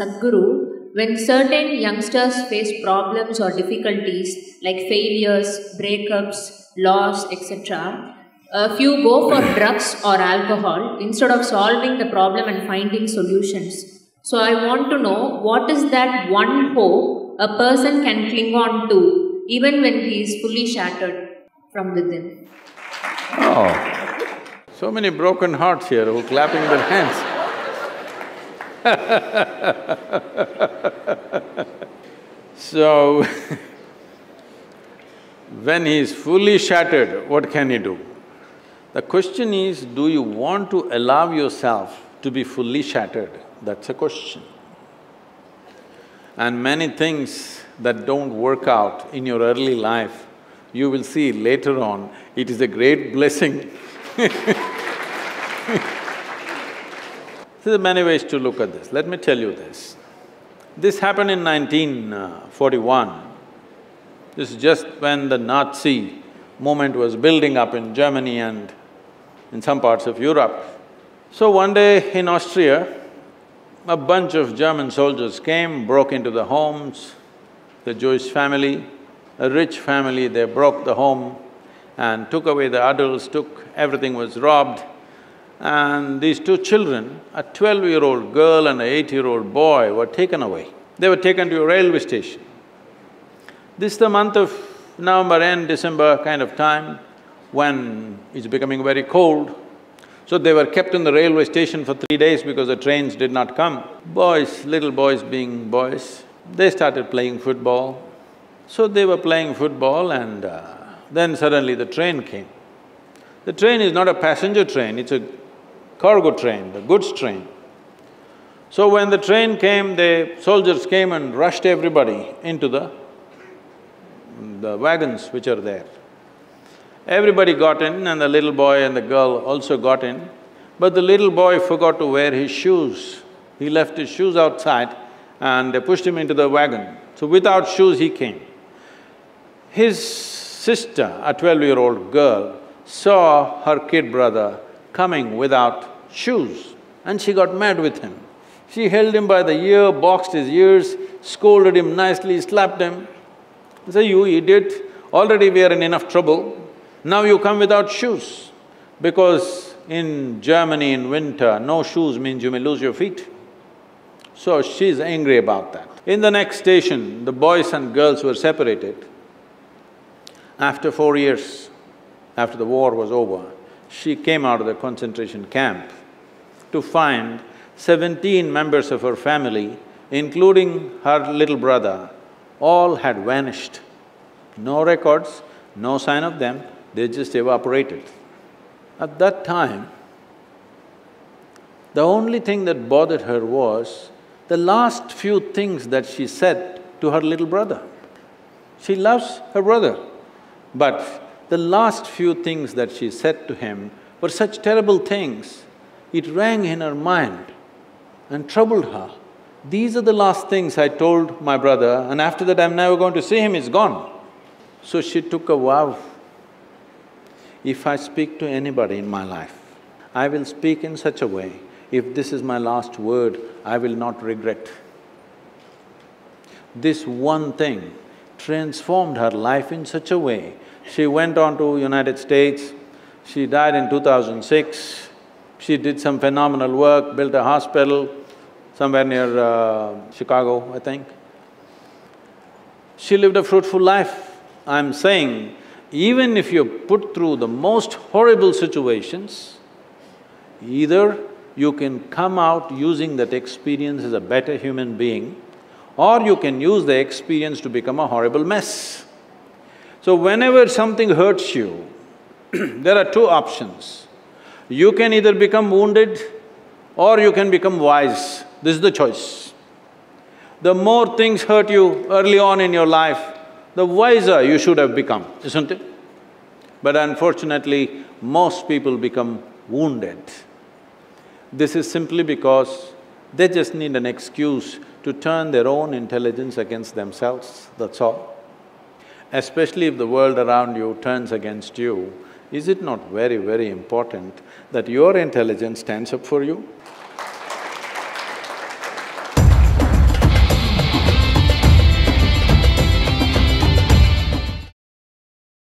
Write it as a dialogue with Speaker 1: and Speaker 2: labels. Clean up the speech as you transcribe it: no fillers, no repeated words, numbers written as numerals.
Speaker 1: Sadhguru, when certain youngsters face problems or difficulties like failures, breakups, loss, etc., a few go for drugs or alcohol instead of solving the problem and finding solutions. So I want to know, what is that one hope a person can cling on to even when he is fully shattered from within?
Speaker 2: Oh, so many broken hearts here who are clapping their hands. So, when he is fully shattered, what can he do? The question is, do you want to allow yourself to be fully shattered? That's a question. And many things that don't work out in your early life, you will see later on, it is a great blessing. There are many ways to look at this. Let me tell you this. This happened in 1941. This is just when the Nazi movement was building up in Germany and in some parts of Europe. So one day in Austria, a bunch of German soldiers came, broke into the homes, the Jewish family, a rich family, they broke the home and took away the adults, everything was robbed. And these two children, a 12-year-old girl and an 8-year-old boy, were taken away. They were taken to a railway station. This is the month of November end, December kind of time, when it's becoming very cold. So they were kept in the railway station for 3 days because the trains did not come. Boys, little boys being boys, they started playing football. So they were playing football and then suddenly the train came. The train is not a passenger train, it's a cargo train, the goods train. So when the train came, the soldiers came and rushed everybody into the wagons which are there. Everybody got in and the little boy and the girl also got in, but the little boy forgot to wear his shoes. He left his shoes outside and they pushed him into the wagon. So without shoes he came. His sister, a 12-year-old girl, saw her kid brother coming without shoes and she got mad with him. She held him by the ear, boxed his ears, scolded him nicely, slapped him. Say, "You idiot, already we are in enough trouble, now you come without shoes." Because in Germany in winter, no shoes means you may lose your feet. So she's angry about that. In the next station, the boys and girls were separated. After 4 years, after the war was over, she came out of the concentration camp to find 17 members of her family, including her little brother, all had vanished. No records, no sign of them, they just evaporated. At that time, the only thing that bothered her was the last few things that she said to her little brother. She loves her brother, but the last few things that she said to him were such terrible things, it rang in her mind and troubled her. These are the last things I told my brother and after that I'm never going to see him, he's gone. So she took a vow, if I speak to anybody in my life, I will speak in such a way, if this is my last word, I will not regret. This one thing transformed her life in such a way. She went on to United States, she died in 2006, she did some phenomenal work, built a hospital somewhere near Chicago, I think. She lived a fruitful life. I'm saying, even if you're put through the most horrible situations, either you can come out using that experience as a better human being, or you can use the experience to become a horrible mess. So whenever something hurts you, there are two options. You can either become wounded or you can become wise. This is the choice. The more things hurt you early on in your life, the wiser you should have become, isn't it? But unfortunately, most people become wounded. This is simply because they just need an excuse to turn their own intelligence against themselves, that's all. Especially if the world around you turns against you, is it not very, very important that your intelligence stands up for you?